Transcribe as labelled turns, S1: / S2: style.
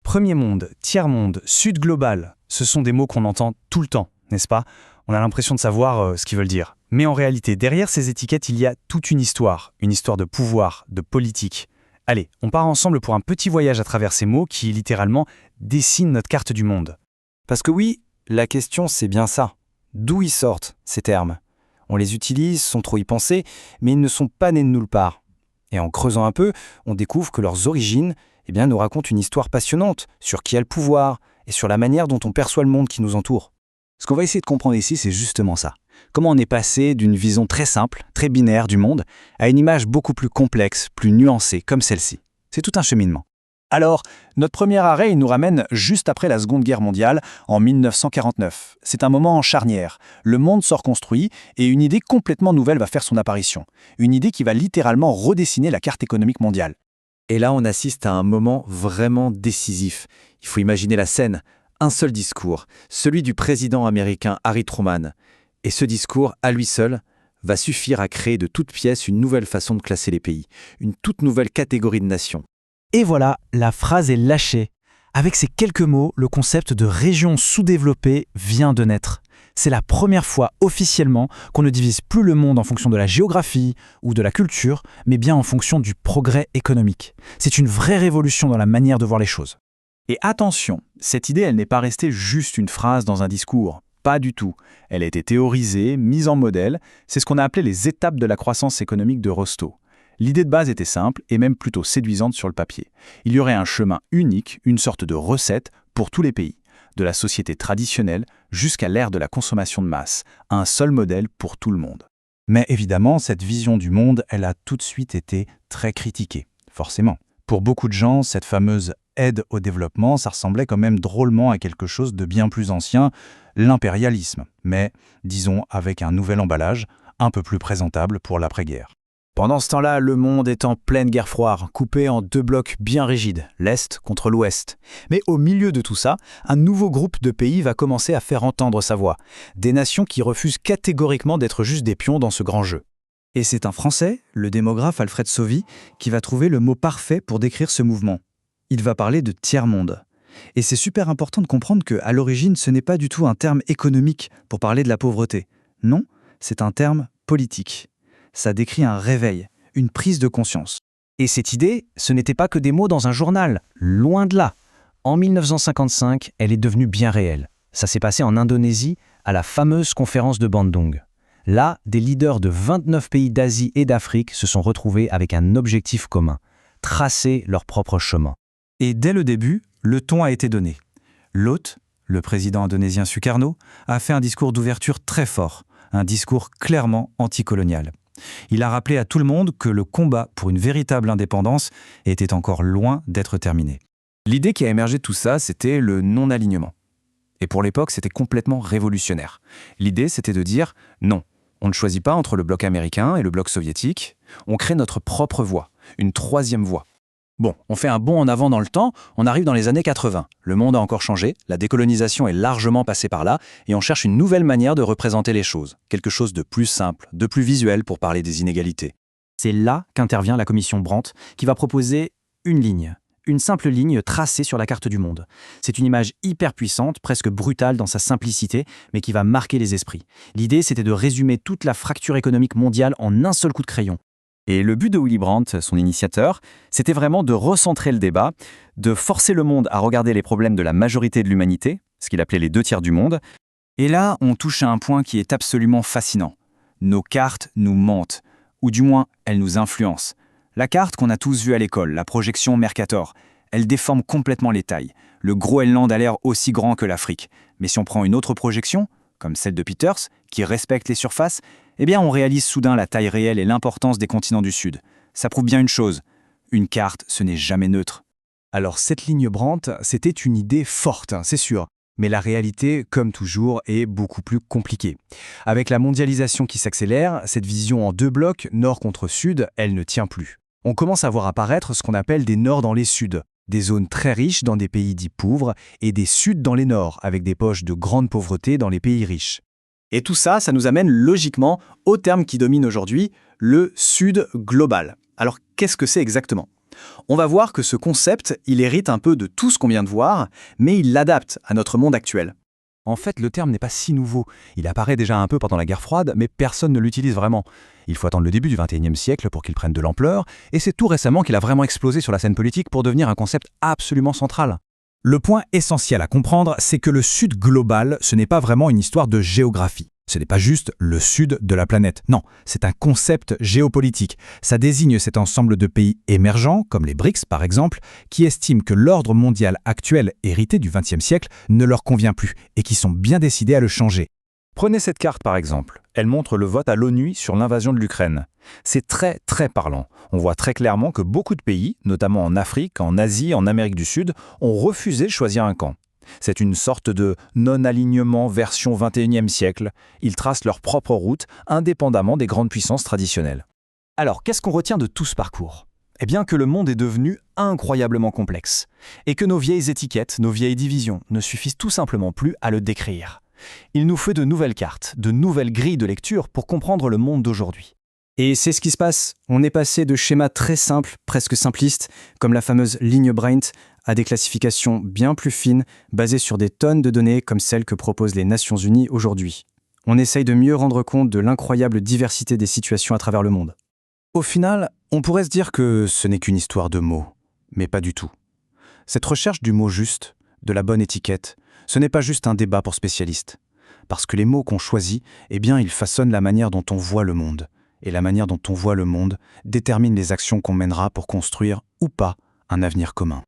S1: Premier monde, tiers-monde, sud global, ce sont des mots qu'on entend tout le temps, n'est-ce pas? On a l'impression de savoir ce qu'ils veulent dire. Mais en réalité, derrière ces étiquettes, il y a toute une histoire de pouvoir, de politique. Allez, on part ensemble pour un petit voyage à travers ces mots qui, littéralement, dessinent notre carte du monde.
S2: Parce que oui, la question c'est bien ça. D'où ils sortent, ces termes? On les utilise sans trop y penser, mais ils ne sont pas nés de nulle part. Et en creusant un peu, on découvre que leurs origines nous racontent une histoire passionnante sur qui a le pouvoir et sur la manière dont on perçoit le monde qui nous entoure.
S1: Ce qu'on va essayer de comprendre ici, c'est justement ça. Comment on est passé d'une vision très simple, très binaire du monde, à une image beaucoup plus complexe, plus nuancée, comme celle-ci. C'est tout un cheminement. Alors, notre premier arrêt, il nous ramène juste après la Seconde Guerre mondiale, en 1949. C'est un moment en charnière. Le monde sort construit et une idée complètement nouvelle va faire son apparition. Une idée qui va littéralement redessiner la carte économique mondiale.
S2: Et là, on assiste à un moment vraiment décisif. Il faut imaginer la scène. Un seul discours, celui du président américain Harry Truman. Et ce discours, à lui seul, va suffire à créer de toutes pièces une nouvelle façon de classer les pays, une toute nouvelle catégorie de nations.
S1: Et voilà, la phrase est lâchée. Avec ces quelques mots, le concept de région sous-développée vient de naître. C'est la première fois officiellement qu'on ne divise plus le monde en fonction de la géographie ou de la culture, mais bien en fonction du progrès économique. C'est une vraie révolution dans la manière de voir les choses. Et attention, cette idée, elle n'est pas restée juste une phrase dans un discours. Pas du tout. Elle a été théorisée, mise en modèle. C'est ce qu'on a appelé les étapes de la croissance économique de Rostow. L'idée de base était simple et même plutôt séduisante sur le papier. Il y aurait un chemin unique, une sorte de recette pour tous les pays, de la société traditionnelle jusqu'à l'ère de la consommation de masse, un seul modèle pour tout le monde. Mais évidemment, cette vision du monde, elle a tout de suite été très critiquée, forcément. Pour beaucoup de gens, cette fameuse aide au développement, ça ressemblait quand même drôlement à quelque chose de bien plus ancien, l'impérialisme, mais, disons, avec un nouvel emballage, un peu plus présentable pour l'après-guerre. Pendant ce temps-là, le monde est en pleine guerre froide, coupé en deux blocs bien rigides, l'Est contre l'Ouest. Mais au milieu de tout ça, un nouveau groupe de pays va commencer à faire entendre sa voix. Des nations qui refusent catégoriquement d'être juste des pions dans ce grand jeu. Et c'est un Français, le démographe Alfred Sauvy, qui va trouver le mot parfait pour décrire ce mouvement. Il va parler de tiers-monde. Et c'est super important de comprendre qu'à l'origine, ce n'est pas du tout un terme économique pour parler de la pauvreté. Non, c'est un terme politique. Ça décrit un réveil, une prise de conscience. Et cette idée, ce n'était pas que des mots dans un journal, loin de là. En 1955, elle est devenue bien réelle. Ça s'est passé en Indonésie, à la fameuse conférence de Bandung. Là, des leaders de 29 pays d'Asie et d'Afrique se sont retrouvés avec un objectif commun, tracer leur propre chemin. Et dès le début, le ton a été donné. L'hôte, le président indonésien Sukarno, a fait un discours d'ouverture très fort, un discours clairement anticolonial. Il a rappelé à tout le monde que le combat pour une véritable indépendance était encore loin d'être terminé. L'idée qui a émergé de tout ça, c'était le non-alignement. Et pour l'époque, c'était complètement révolutionnaire. L'idée, c'était de dire non, on ne choisit pas entre le bloc américain et le bloc soviétique, on crée notre propre voie, une troisième voie. Bon, on fait un bond en avant dans le temps, on arrive dans les années 80. Le monde a encore changé, la décolonisation est largement passée par là, et on cherche une nouvelle manière de représenter les choses. Quelque chose de plus simple, de plus visuel pour parler des inégalités. C'est là qu'intervient la commission Brandt, qui va proposer une ligne. Une simple ligne tracée sur la carte du monde. C'est une image hyper puissante, presque brutale dans sa simplicité, mais qui va marquer les esprits. L'idée, c'était de résumer toute la fracture économique mondiale en un seul coup de crayon. Et le but de Willy Brandt, son initiateur, c'était vraiment de recentrer le débat, de forcer le monde à regarder les problèmes de la majorité de l'humanité, ce qu'il appelait les 2/3 du monde. Et là, on touche à un point qui est absolument fascinant. Nos cartes nous mentent, ou du moins, elles nous influencent. La carte qu'on a tous vue à l'école, la projection Mercator, elle déforme complètement les tailles. Le Groenland a l'air aussi grand que l'Afrique. Mais si on prend une autre projection, comme celle de Peters, qui respecte les surfaces, eh bien on réalise soudain la taille réelle et l'importance des continents du Sud. Ça prouve bien une chose, une carte, ce n'est jamais neutre. Alors cette ligne Brandt, c'était une idée forte, c'est sûr. Mais la réalité, comme toujours, est beaucoup plus compliquée. Avec la mondialisation qui s'accélère, cette vision en deux blocs, nord contre sud, elle ne tient plus. On commence à voir apparaître ce qu'on appelle des nords dans les suds, des zones très riches dans des pays dits pauvres, et des suds dans les nords, avec des poches de grande pauvreté dans les pays riches. Et tout ça, ça nous amène logiquement au terme qui domine aujourd'hui, le Sud global. Alors qu'est-ce que c'est exactement ?
S3: On va voir que ce concept, il hérite un peu de tout ce qu'on vient de voir, mais il l'adapte à notre monde actuel.
S4: En fait, le terme n'est pas si nouveau. Il apparaît déjà un peu pendant la guerre froide, mais personne ne l'utilise vraiment. Il faut attendre le début du XXIe siècle pour qu'il prenne de l'ampleur, et c'est tout récemment qu'il a vraiment explosé sur la scène politique pour devenir un concept absolument central.
S1: Le point essentiel à comprendre, c'est que le Sud global, ce n'est pas vraiment une histoire de géographie. Ce n'est pas juste le sud de la planète. Non, c'est un concept géopolitique. Ça désigne cet ensemble de pays émergents, comme les BRICS par exemple, qui estiment que l'ordre mondial actuel hérité du XXe siècle ne leur convient plus et qui sont bien décidés à le changer.
S4: Prenez cette carte par exemple. Elle montre le vote à l'ONU sur l'invasion de l'Ukraine. C'est très très parlant. On voit très clairement que beaucoup de pays, notamment en Afrique, en Asie, en Amérique du Sud, ont refusé de choisir un camp. C'est une sorte de non-alignement version XXIe siècle. Ils tracent leur propre route, indépendamment des grandes puissances traditionnelles.
S2: Alors, qu'est-ce qu'on retient de tout ce parcours? Eh bien que le monde est devenu incroyablement complexe, et que nos vieilles étiquettes, nos vieilles divisions ne suffisent tout simplement plus à le décrire. Il nous faut de nouvelles cartes, de nouvelles grilles de lecture pour comprendre le monde d'aujourd'hui.
S3: Et c'est ce qui se passe. On est passé de schémas très simples, presque simplistes, comme la fameuse ligne Brent, à des classifications bien plus fines, basées sur des tonnes de données comme celles que proposent les Nations Unies aujourd'hui. On essaye de mieux rendre compte de l'incroyable diversité des situations à travers le monde. Au final, on pourrait se dire que ce n'est qu'une histoire de mots, mais pas du tout. Cette recherche du mot juste, de la bonne étiquette, ce n'est pas juste un débat pour spécialistes. Parce que les mots qu'on choisit, eh bien, ils façonnent la manière dont on voit le monde. Et la manière dont on voit le monde détermine les actions qu'on mènera pour construire ou pas un avenir commun.